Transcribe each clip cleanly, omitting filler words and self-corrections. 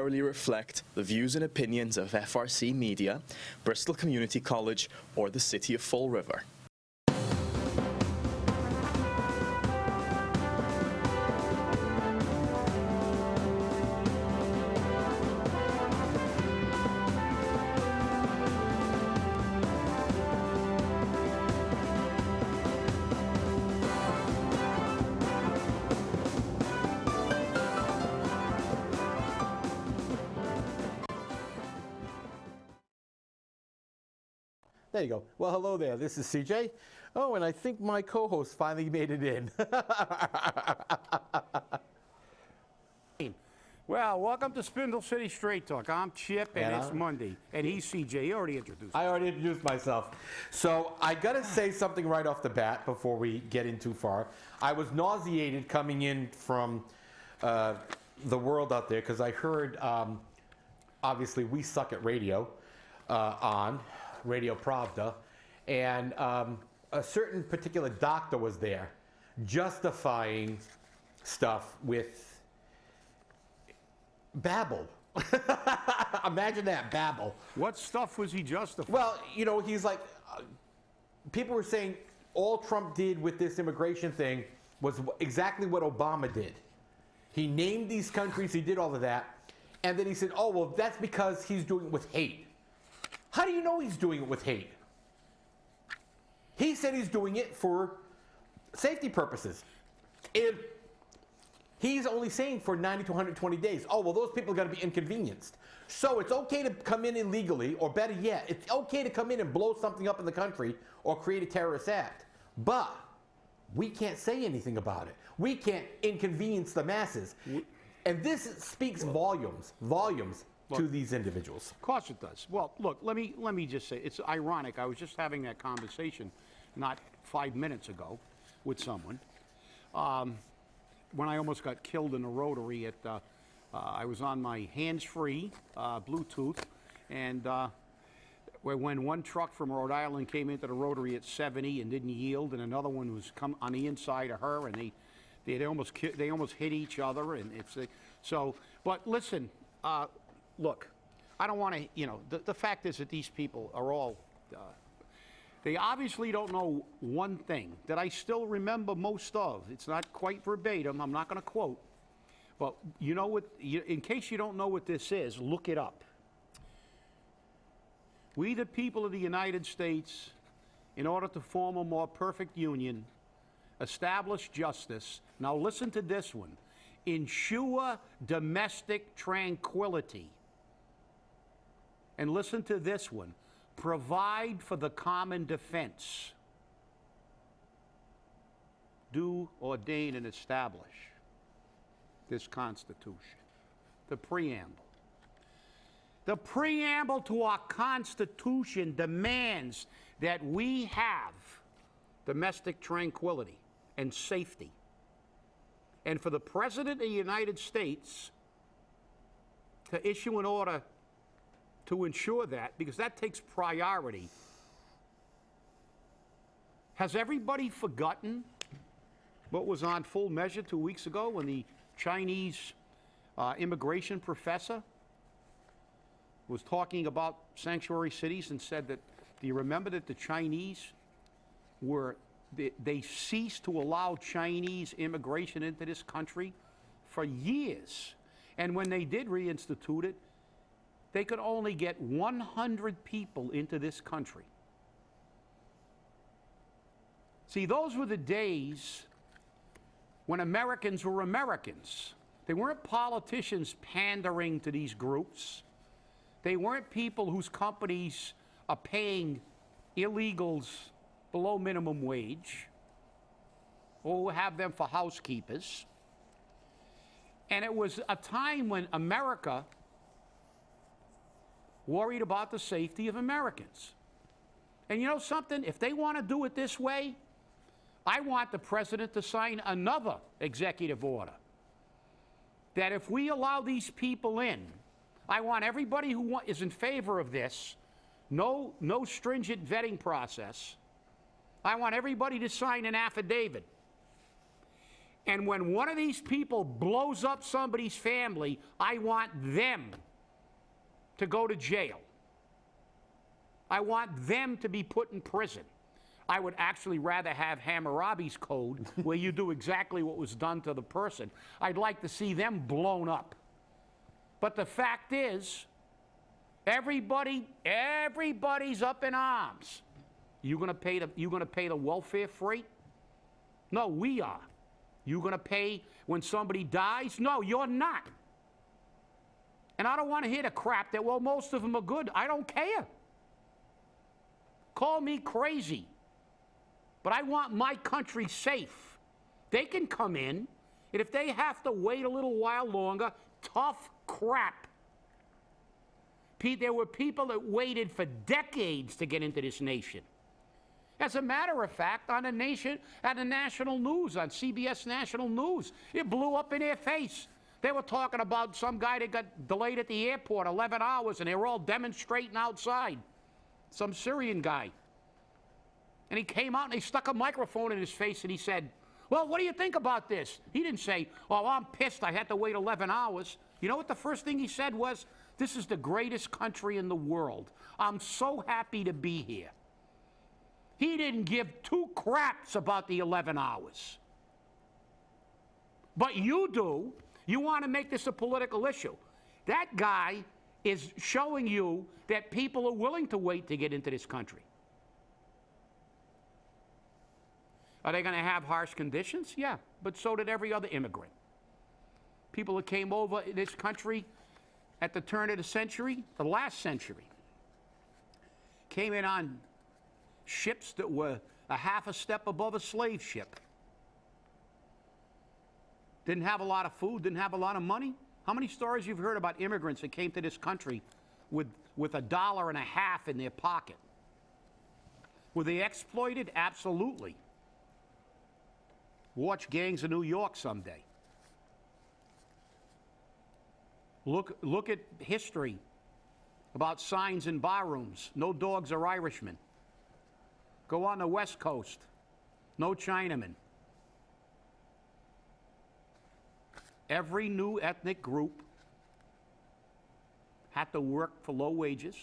necessarily reflect the views and opinions of FRC Media, Bristol Community College, or the City of Fall River. There you go. Well, hello there. This is CJ. Oh, and I think my co-host finally made it in. Well, welcome to Spindle City Straight Talk. I'm Chip, and it's Monday. And he's CJ. He already introduced I already introduced myself. So I got to say something right off the bat before we get in too far. I was nauseated coming in from the world out there because I heard, obviously, we suck at radio on Radio Pravda, and a certain particular doctor was there justifying stuff with babble. Imagine that, babble. What stuff was he justifying? Well, you know, he's like, people were saying all Trump did with this immigration thing was exactly what Obama did. He named these countries, he did all of that, and then he said, oh, well, that's because he's doing it with hate. How do you know he's doing it with hate? He said he's doing it for safety purposes. If he's only saying for 90 to 120 days, oh, well, those people are going to be inconvenienced. So it's okay to come in illegally, or better yet, it's okay to come in and blow something up in the country or create a terrorist act. But we can't say anything about it. We can't inconvenience the masses. And this speaks volumes to these individuals. Of course it does. Well, look, let me just say, it's ironic. I was just having that conversation not 5 minutes ago with someone when I almost got killed in a rotary at, I was on my hands-free Bluetooth, and when one truck from Rhode Island came into the rotary at 70 and didn't yield, and another one was come on the inside of her, and they almost hit each other, and it's so. But listen. Look, I don't want to, you know, the fact is that these people are all, they obviously don't know one thing that I still remember most of. It's not quite verbatim, I'm not going to quote, but you know what, in case you don't know what this is, look it up. We, the people of the United States, in order to form a more perfect union, establish justice, now listen to this one, ensure domestic tranquility. And listen to this one, provide for the common defense. Do, ordain, and establish this Constitution. The preamble. The preamble to our Constitution demands that we have domestic tranquility and safety. And for the President of the United States to issue an order to ensure that, because that takes priority. Has everybody forgotten what was on Full Measure 2 weeks ago when the Chinese immigration professor was talking about sanctuary cities and said that, do you remember that the Chinese they ceased to allow Chinese immigration into this country for years. And when they did reinstitute it, they could only get 100 people into this country. See, those were the days when Americans were Americans. They weren't politicians pandering to these groups. They weren't people whose companies are paying illegals below minimum wage or have them for housekeepers. And it was a time when America worried about the safety of Americans. And you know something? If they want to do it this way, I want the president to sign another executive order that if we allow these people in, I want everybody who is in favor of this, no stringent vetting process. I want everybody to sign an affidavit. And when one of these people blows up somebody's family, I want them to go to jail. I want them to be put in prison. I would actually rather have Hammurabi's code where you do exactly what was done to the person. I'd like to see them blown up. But the fact is, everybody's up in arms. You gonna pay the welfare freight? No, we are. You gonna pay when somebody dies? No, you're not. And I don't want to hear the crap that, well, most of them are good. I don't care. Call me crazy. But I want my country safe. They can come in, and if they have to wait a little while longer, tough crap. There were people that waited for decades to get into this nation. As a matter of fact, on the national news, on CBS National News, it blew up in their face. They were talking about some guy that got delayed at the airport 11 hours, and they were all demonstrating outside. Some Syrian guy. And he came out and they stuck a microphone in his face and he said, well, what do you think about this? He didn't say, oh, I'm pissed, I had to wait 11 hours. You know what the first thing he said was, this is the greatest country in the world. I'm so happy to be here. He didn't give two craps about the 11 hours. But you do. You want to make this a political issue. That guy is showing you that people are willing to wait to get into this country. Are they going to have harsh conditions? Yeah, but so did every other immigrant. People that came over in this country at the turn of the century, the last century, came in on ships that were a half a step above a slave ship. Didn't have a lot of food, didn't have a lot of money. How many stories you've heard about immigrants that came to this country with $1.50 in their pocket? Were they exploited? Absolutely. Watch Gangs of New York someday. Look at history about signs in bar rooms. No dogs or Irishmen. Go on the West Coast. No Chinamen. Every new ethnic group had to work for low wages.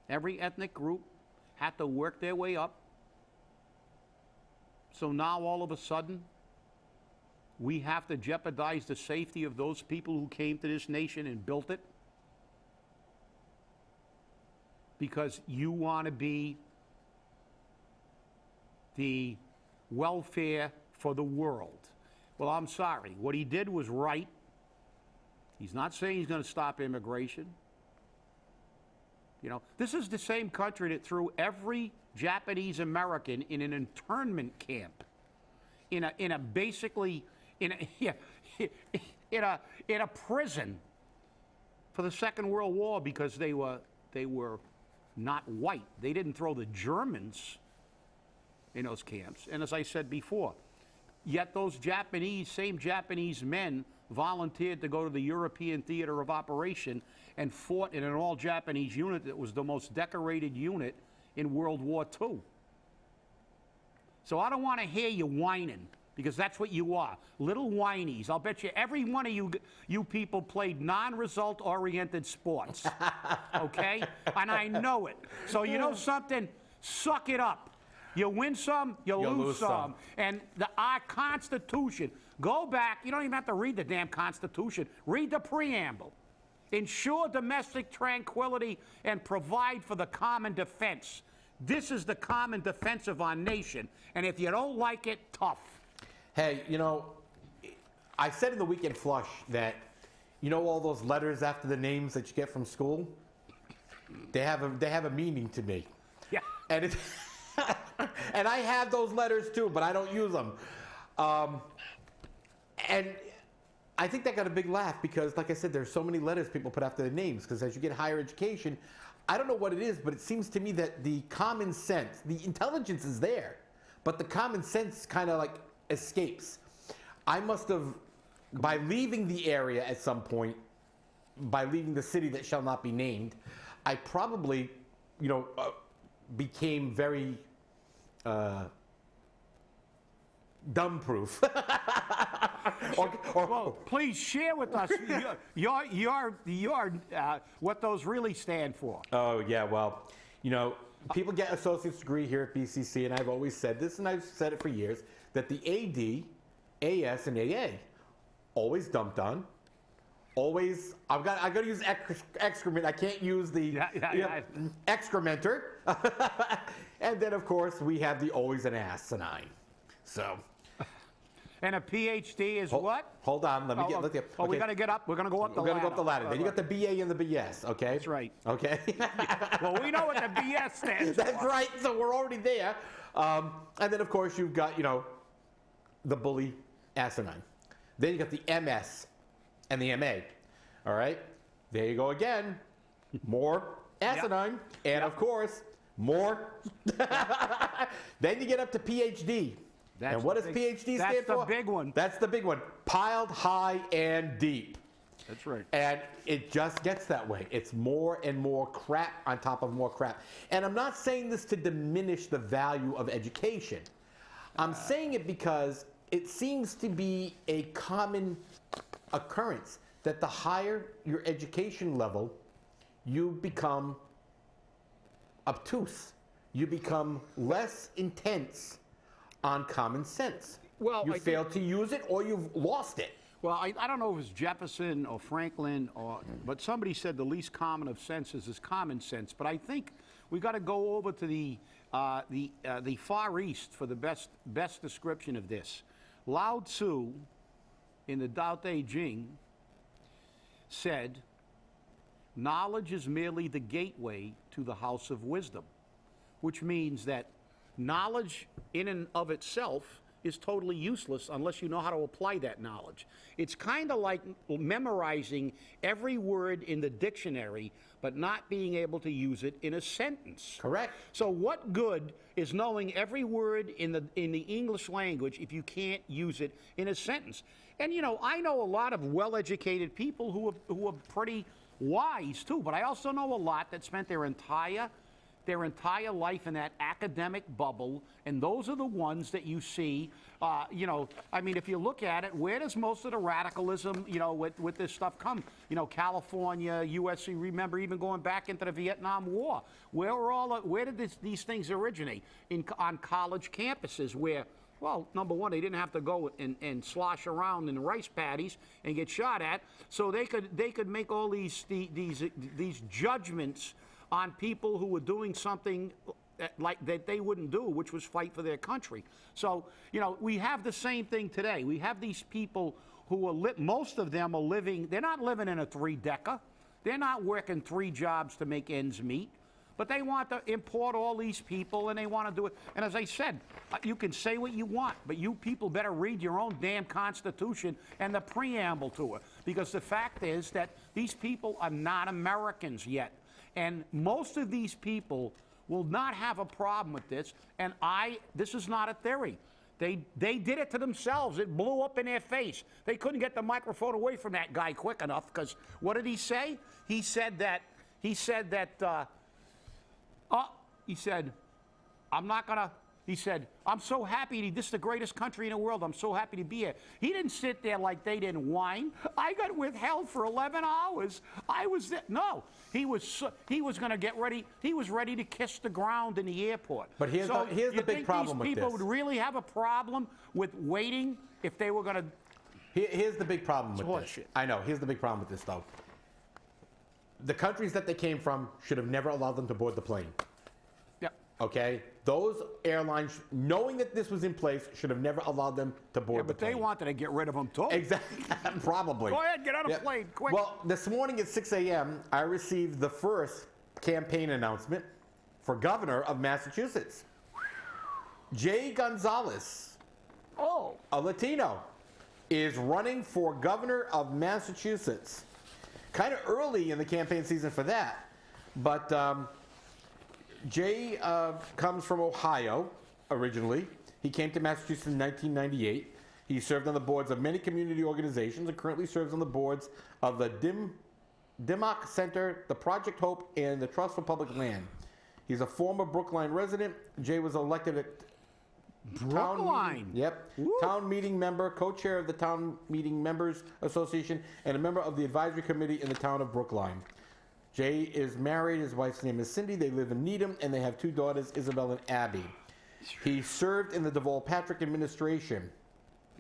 Every ethnic group had to work their way up. So now all of a sudden, we have to jeopardize the safety of those people who came to this nation and built it because you want to be the welfare for the world. Well, I'm sorry. What he did was right. He's not saying he's going to stop immigration. You know, this is the same country that threw every Japanese American in an internment camp, in a prison for the Second World War because they were not white. They didn't throw the Germans in those camps. And as I said before, yet those same Japanese men volunteered to go to the European theater of operation and fought in an all-Japanese unit that was the most decorated unit in World War II. So I don't want to hear you whining, because that's what you are, little whinies. I'll bet you every one of you people played non-result oriented sports, okay? And I know it. So you know something? Suck it up. You win some, you lose some. And our Constitution, go back, you don't even have to read the damn Constitution. Read the preamble. Ensure domestic tranquility and provide for the common defense. This is the common defense of our nation. And if you don't like it, tough. Hey, you know, I said in the Weekend Flush that, you know, all those letters after the names that you get from school, they have a meaning to me. Yeah. And it's and I have those letters too, but I don't use them. And I think that got a big laugh because, like I said, there's so many letters people put after their names because as you get higher education, I don't know what it is, but it seems to me that the common sense, the intelligence is there, but the common sense kind of like escapes. I must have, by leaving the area at some point, by leaving the city that shall not be named, I probably, you know, became very dumb-proof. Well, please share with us what those really stand for. Oh, yeah, well, you know, people get associate's degree here at BCC, and I've always said this, and I've said it for years, that the AD, AS, and AA always dumped on. Always, I got to use excrement. I can't use the excrementer. And then, of course, we have the always an asinine. So. And a PhD is what? Hold on, let me get. Okay. We got to get up. We're going to go up the ladder. We're going to go up the ladder. Then you got the BA and the BS. Okay. That's right. Okay. Well, we know what the BS stands for. That's right. So we're already there. And then, of course, you've got, you know, the bully asinine. Then you got the MS and the MA. All right. There you go again. More asinine. And, of course, more. Then you get up to PhD. And what does PhD stand for? That's the big one. That's the big one. Piled high and deep. That's right. And it just gets that way. It's more and more crap on top of more crap. And I'm not saying this to diminish the value of education. I'm saying it because it seems to be a common occurrence that the higher your education level, you become obtuse. You become less intense on common sense. Well, you fail to use it or you've lost it. Well, I don't know if it's Jefferson or Franklin, but somebody said the least common of senses is common sense. But I think we got to go over to the Far East for the best description of this. Lao Tzu, in the Tao Te Ching, said, "Knowledge is merely the gateway to the house of wisdom," which means that knowledge in and of itself is totally useless unless you know how to apply that knowledge. It's kind of like memorizing every word in the dictionary, but not being able to use it in a sentence. Correct. So what good is knowing every word in the English language if you can't use it in a sentence? And you know, I know a lot of well-educated people who are pretty wise too, but I also know a lot that spent their entire life in that academic bubble, and those are the ones that you see, you know, I mean, if you look at it, where does most of the radicalism, you know, with this stuff come? You know, California, USC, remember even going back into the Vietnam War. Where did these things originate? On college campuses where, well, number one, they didn't have to go and slosh around in the rice paddies and get shot at, so they could make all these judgments on people who were doing something like that they wouldn't do, which was fight for their country. So, you know, we have the same thing today. We have these people who are, most of them are living, they're not living in a three-decker. They're not working 3 jobs to make ends meet. But they want to import all these people, and they want to do it. And as I said, you can say what you want, but you people better read your own damn Constitution and the preamble to it. Because the fact is that these people are not Americans yet. And most of these people will not have a problem with this. And this is not a theory. They did it to themselves. It blew up in their face. They couldn't get the microphone away from that guy quick enough, because what did he say? He said, I'm so happy, this is the greatest country in the world, I'm so happy to be here. He didn't sit there like they didn't whine. I got withheld for 11 hours. I was there. No, he was going to get ready. He was ready to kiss the ground in the airport. But here's the big problem with this. You think these people would really have a problem with waiting if they were going to... Here's the big problem with this. Shit. I know, here's the big problem with this, though. The countries that they came from should have never allowed them to board the plane. Yeah. Okay? Those airlines, knowing that this was in place, should have never allowed them to board the plane. But they wanted to get rid of them, too. Exactly. Probably. Go ahead, get on a plane, quick. Well, this morning at 6 a.m., I received the first campaign announcement for governor of Massachusetts. Gonzalez, a Latino, is running for governor of Massachusetts. Kind of early in the campaign season for that. But Jay comes from Ohio originally. He came to Massachusetts in 1998. He served on the boards of many community organizations and currently serves on the boards of the Dimmock Center, the Project Hope, and the Trust for Public Land. He's a former Brookline resident. Jay was elected Brookline. Yep. Woo. Town meeting member, co-chair of the Town Meeting Members Association, and a member of the advisory committee in the town of Brookline. Jay is married. His wife's name is Cindy. They live in Needham, and they have 2 daughters, Isabel and Abby. He served in the Deval-Patrick administration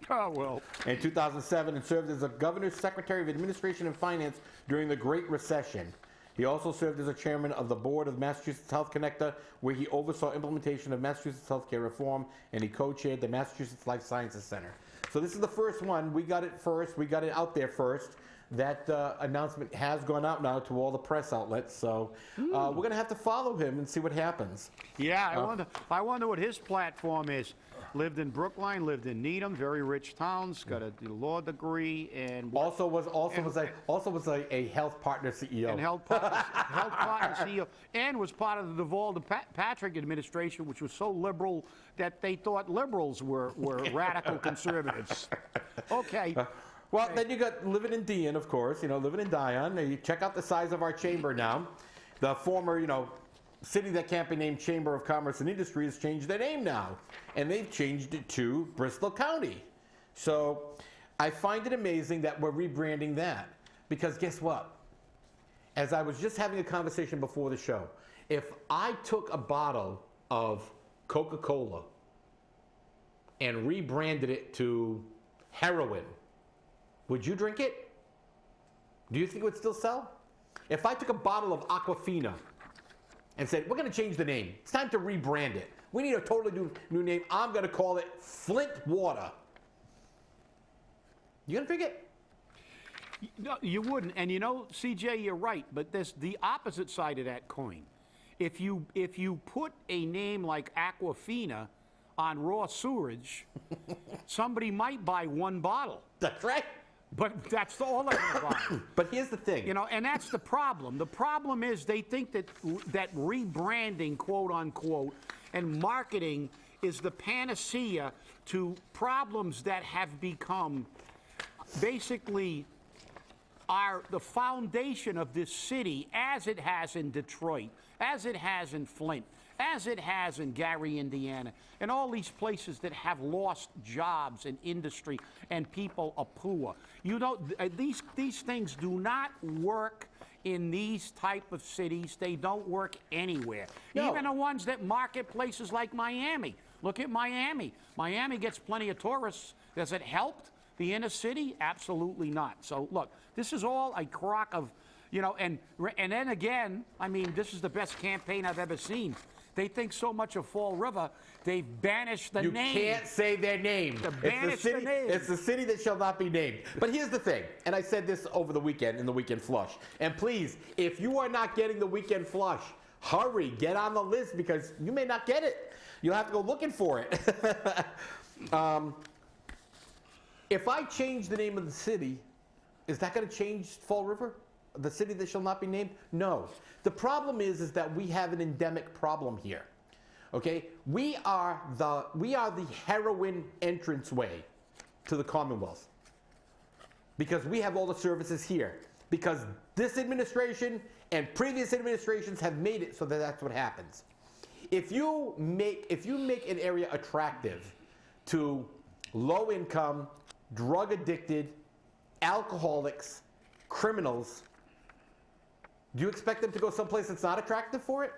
Oh, well. in 2007 and served as a governor's secretary of administration and finance during the Great Recession. He also served as a chairman of the board of Massachusetts Health Connector, where he oversaw implementation of Massachusetts healthcare reform, and he co-chaired the Massachusetts Life Sciences Center. So this is the first one. We got it first. We got it out there first. That announcement has gone out now to all the press outlets. So we're going to have to follow him and see what happens. Yeah, I wonder what his platform is. Lived in Brookline, lived in Needham, very rich towns, got a law degree, and Also was a health partner CEO. and health partner CEO, and was part of the Deval-Patrick administration, which was so liberal that they thought liberals were radical conservatives. Okay. Well, then you got living in Dion, of course. Living in Dion. You check out the size of our chamber now. The former, city that can't be named Chamber of Commerce and Industry has changed their name now, and they've changed it to Bristol County. So I find it amazing that we're rebranding that, because guess what? As I was just having a conversation before the show, if I took a bottle of Coca-Cola and rebranded it to heroin, would you drink it? Do you think it would still sell? If I took a bottle of Aquafina and said, we're going to change the name. It's time to rebrand it. We need a totally new name. I'm going to call it Flint Water. You going to drink it? No, you wouldn't. And CJ, you're right. But there's the opposite side of that coin. If you put a name like Aquafina on raw sewerage, somebody might buy 1 bottle. That's right. But that's all they're going to buy. But here's the thing. And that's the problem. The problem is they think that rebranding, quote unquote, and marketing is the panacea to problems that have become basically the foundation of this city, as it has in Detroit, as it has in Flint, as it has in Gary, Indiana, and all these places that have lost jobs and industry and people are poor. These things do not work in these type of cities. They don't work anywhere. No. Even the ones that market places like Miami. Look at Miami. Miami gets plenty of tourists. Has it helped the inner city? Absolutely not. So look, this is all a crock of, and then again, this is the best campaign I've ever seen. They think so much of Fall River, they've banished the name. You can't say their name. Banish the name. It's the city that shall not be named. But here's the thing, and I said this over the weekend in the Weekend Flush. And please, if you are not getting the Weekend Flush, hurry, get on the list, because you may not get it. You'll have to go looking for it. If I change the name of the city, is that going to change Fall River? The city that shall not be named? No. The problem is that we have an endemic problem here. Okay? We are the heroin entranceway to the Commonwealth. Because we have all the services here. Because this administration and previous administrations have made it so that that's what happens. If you make an area attractive to low income, drug addicted, alcoholics, criminals, do you expect them to go someplace that's not attractive for it?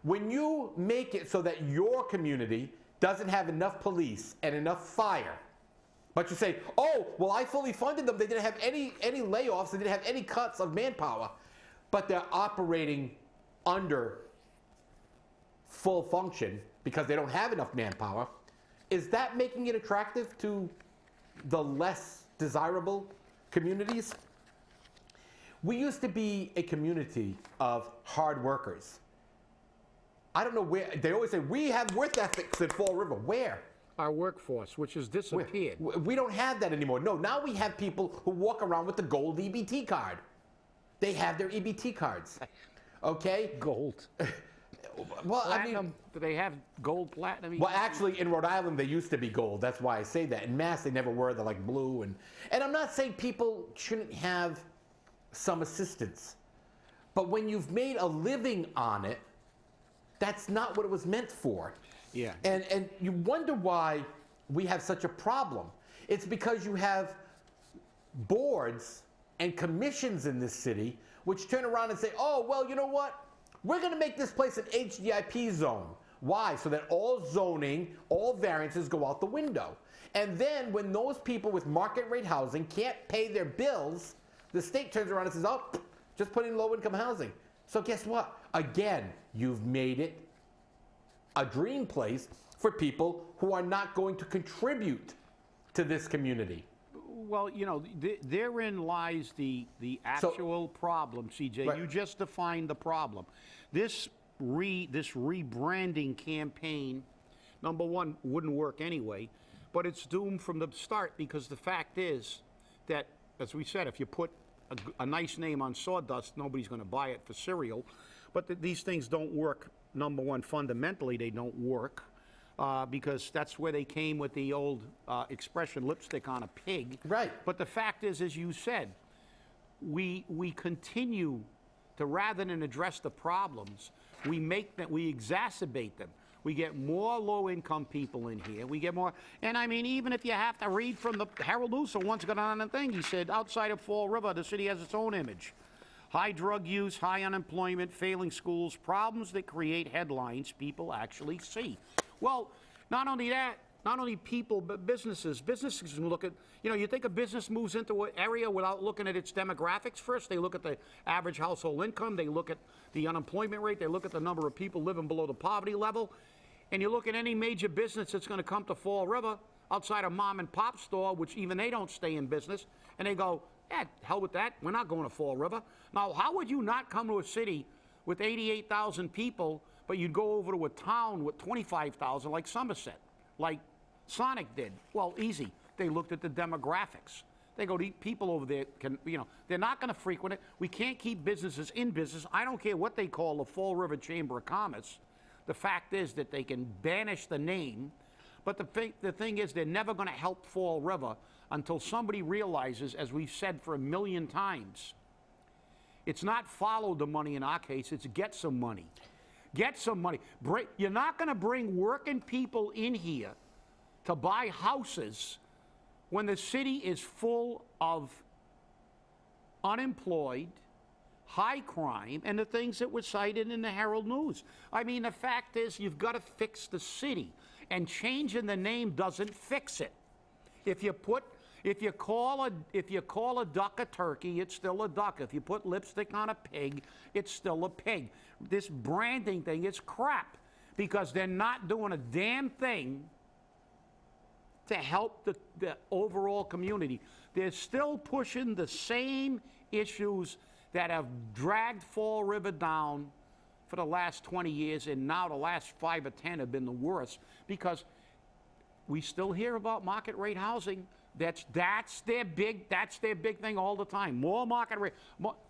When you make it so that your community doesn't have enough police and enough fire, but you say, oh, well, I fully funded them. They didn't have any layoffs. They didn't have any cuts of manpower, but they're operating under full function because they don't have enough manpower. Is that making it attractive to the less desirable communities? We used to be a community of hard workers. I don't know where, they always say, we have work ethics in Fall River. Where? Our workforce, which has disappeared. We don't have that anymore. No, now we have people who walk around with the gold EBT card. They have their EBT cards. Okay? Gold. Well, Platinum, do they have gold, platinum? Well, actually, in Rhode Island, they used to be gold. That's why I say that. In Mass, they never were. They're like blue. And I'm not saying people shouldn't have some assistance. But when you've made a living on it, that's not what it was meant for. Yeah. And you wonder why we have such a problem. It's because you have boards and commissions in this city which turn around and say, oh, well, you know what? We're going to make this place an HDIP zone. Why? So that all zoning, all variances go out the window. And then when those people with market rate housing can't pay their bills, the state turns around and says, oh, just put in low income housing. So guess what? Again, you've made it a dream place for people who are not going to contribute to this community. Well, you know, therein lies the actual problem, CJ. Right. You just defined the problem. This rebranding campaign, number one, wouldn't work anyway, but it's doomed from the start because the fact is that, as we said, if you put a nice name on sawdust, nobody's going to buy it for cereal. But these things don't work. Number one, fundamentally, they don't work. Because that's where they came with the old expression, lipstick on a pig. Right. But the fact is, as you said, we continue to, rather than address the problems, we exacerbate them. We get more low-income people in here. We get more, and I mean, even if you have to read from the Harold Lucer once got on a thing, he said, outside of Fall River, the city has its own image. High drug use, high unemployment, failing schools, problems that create headlines people actually see. Well, not only that, not only people, but businesses. Businesses can look at, you know, you think a business moves into an area without looking at its demographics first. They look at the average household income. They look at the unemployment rate. They look at the number of people living below the poverty level. And you look at any major business that's going to come to Fall River outside a mom and pop store, which even they don't stay in business, and they go, yeah, hell with that. We're not going to Fall River. Now, how would you not come to a city with 88,000 people, but you'd go over to a town with 25,000 like Somerset, like Sonic did? Well, easy. They looked at the demographics. They go, the people over there can, you know, they're not going to frequent it. We can't keep businesses in business. I don't care what they call the Fall River Chamber of Commerce. The fact is that they can banish the name, but the thing is they're never going to help Fall River until somebody realizes, as we've said for a million times, it's not follow the money in our case, it's get some money. Get some money. You're not going to bring working people in here to buy houses when the city is full of unemployed, high crime, and the things that were cited in the Herald News. I mean, the fact is you've got to fix the city, and changing the name doesn't fix it. If you call a duck a turkey, it's still a duck. If you put lipstick on a pig, it's still a pig. This branding thing is crap because they're not doing a damn thing to help the overall community. They're still pushing the same issues that have dragged Fall River down for the last 20 years, and now the last 5 or 10 have been the worst because we still hear about market rate housing. That's their big thing all the time. More market rate.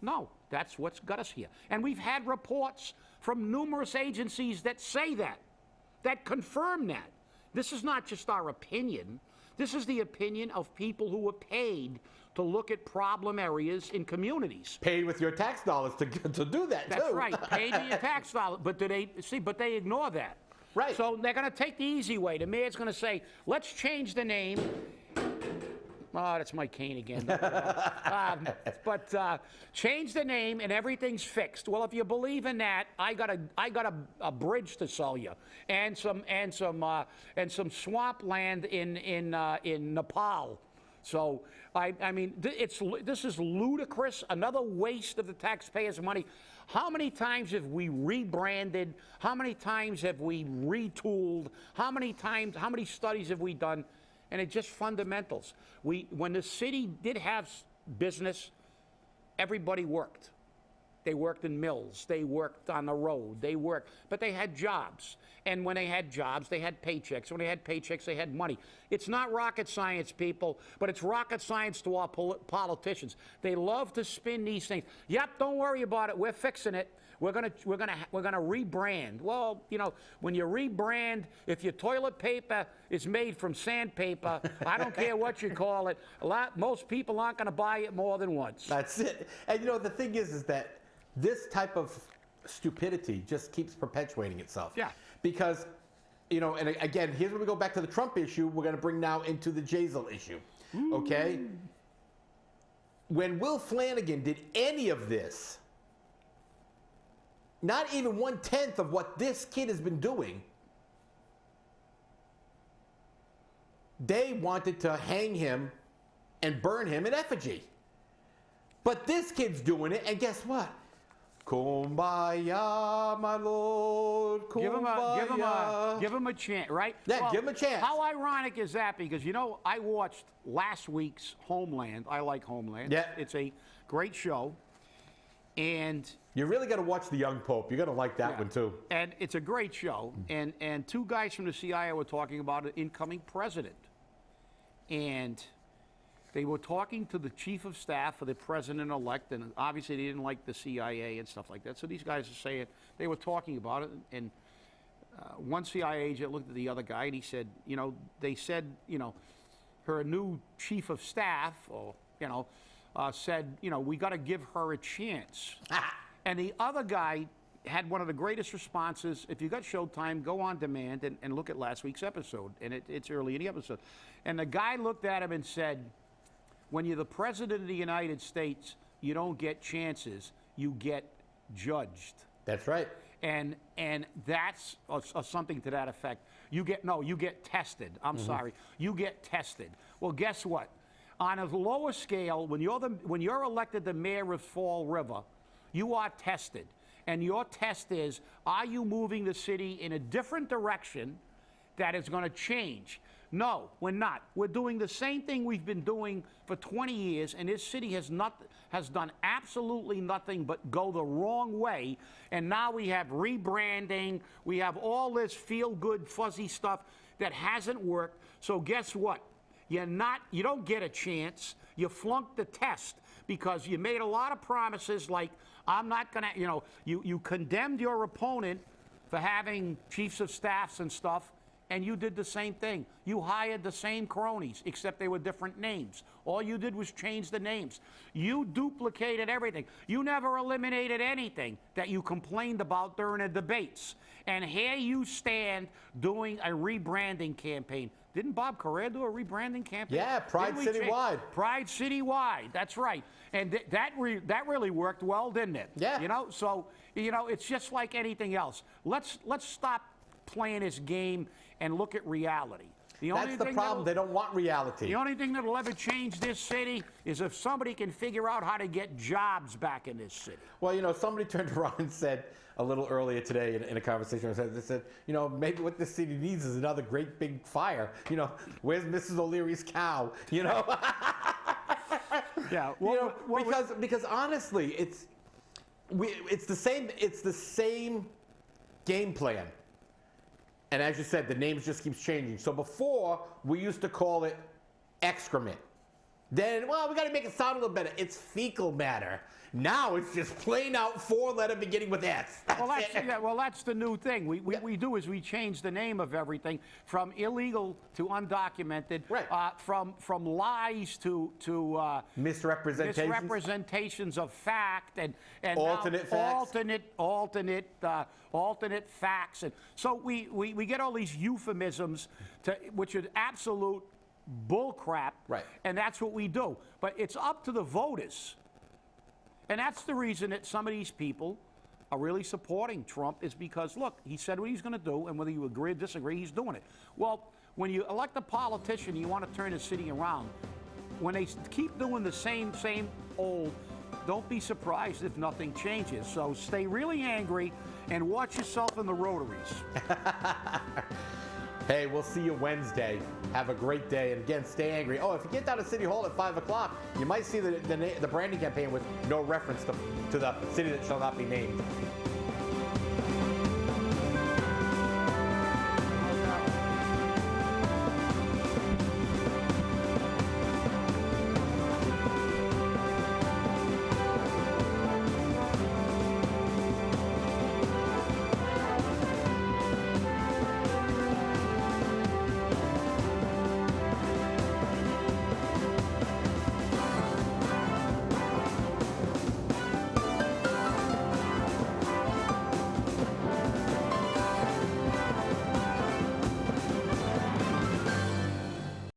No, that's what's got us here. And we've had reports from numerous agencies that say that confirm that. This is not just our opinion. This is the opinion of people who were paid to look at problem areas in communities. Paid with your tax dollars to do that, That's too. right, paid with your tax dollars. But they ignore that. Right. So they're going to take the easy way. The mayor's going to say, let's change the name. Oh, that's my cane again. But change the name and everything's fixed. Well, if you believe in that, I got a bridge to sell you, and some swampland in Nepal. So I mean, this is ludicrous. Another waste of the taxpayers' money. How many times have we rebranded? How many times have we retooled? How many studies have we done? And it's just fundamentals. When the city did have business, everybody worked. They worked in mills. They worked on the road. But they had jobs. And when they had jobs, they had paychecks. When they had paychecks, they had money. It's not rocket science, people, but it's rocket science to our politicians. They love to spin these things. Yep, don't worry about it. We're fixing it. We're gonna rebrand. Well, you know, when you rebrand, if your toilet paper is made from sandpaper, I don't care what you call it. Most people aren't gonna buy it more than once. That's it. And you know, the thing is that this type of stupidity just keeps perpetuating itself. Yeah. Because you know, and again, here's where we go back to the Trump issue. We're going to bring now into the Jazel issue. Okay? When Will Flanagan did any of this, not even 1/10 of what this kid has been doing, they wanted to hang him and burn him in effigy. But this kid's doing it, and guess what? Kumbaya, my lord, kumbaya. Give him a chance, right? Yeah, give him a chance. How ironic is that? Because, you know, I watched last week's Homeland. I like Homeland. Yeah. It's a great show. And You really got to watch The Young Pope. You're going to like that one, too. And it's a great show. And two guys from the CIA were talking about an incoming president. And they were talking to the chief of staff for the president-elect, and obviously they didn't like the CIA and stuff like that. So these guys are saying, they were talking about it, and one CIA agent looked at the other guy, and he said, you know, they said, you know, her new chief of staff, or, you know, said, you know, we got to give her a chance. And the other guy had one of the greatest responses. If you got Showtime, go on demand and look at last week's episode, and it's early in the episode. And the guy looked at him and said, when you're the president of the United States, you don't get chances, you get judged. That's right. And that's something to that effect. You get tested. I'm sorry. You get tested. Well, guess what? On a lower scale, when you're elected the mayor of Fall River, you are tested. And your test is, are you moving the city in a different direction that is going to change? No, we're not. We're doing the same thing we've been doing for 20 years, and this city has done absolutely nothing but go the wrong way. And now we have rebranding. We have all this feel-good, fuzzy stuff that hasn't worked. So guess what? You don't get a chance. You flunked the test because you made a lot of promises like, I'm not going to, you know, you condemned your opponent for having chiefs of staffs and stuff. And you did the same thing. You hired the same cronies, except they were different names. All you did was change the names. You duplicated everything. You never eliminated anything that you complained about during the debates. And here you stand doing a rebranding campaign. Didn't Bob Correa do a rebranding campaign? Yeah, Pride Citywide. Pride Citywide, that's right. And that really worked well, didn't it? Yeah. You know, so, you know, it's just like anything else. Let's stop playing this game and look at reality. That's the problem. They don't want reality. The only thing that'll ever change this city is if somebody can figure out how to get jobs back in this city. Well, you know, somebody turned around and said a little earlier today in a conversation, they said, you know, maybe what this city needs is another great big fire. You know, where's Mrs. O'Leary's cow? You know? Yeah. Well, you know, because honestly, it's the same game plan. And as you said, the names just keeps changing. So before, we used to call it excrement. Then, well, we got to make it sound a little better. It's fecal matter. Now it's just plain out 4-letter beginning with S. That's the new thing. We do is we change the name of everything from illegal to undocumented, right. From lies to misrepresentations of fact and alternate facts. Alternate facts. And so we get all these euphemisms which are absolute bull crap. Right. And that's what we do. But it's up to the voters. And that's the reason that some of these people are really supporting Trump is because, look, he said what he's going to do, and whether you agree or disagree, he's doing it. Well, when you elect a politician, you want to turn the city around. When they keep doing the same old, don't be surprised if nothing changes. So stay really angry and watch yourself in the rotaries. Hey, we'll see you Wednesday. Have a great day. And again, stay angry. Oh, if you get down to City Hall at 5 o'clock, you might see the branding campaign with no reference to the city that shall not be named.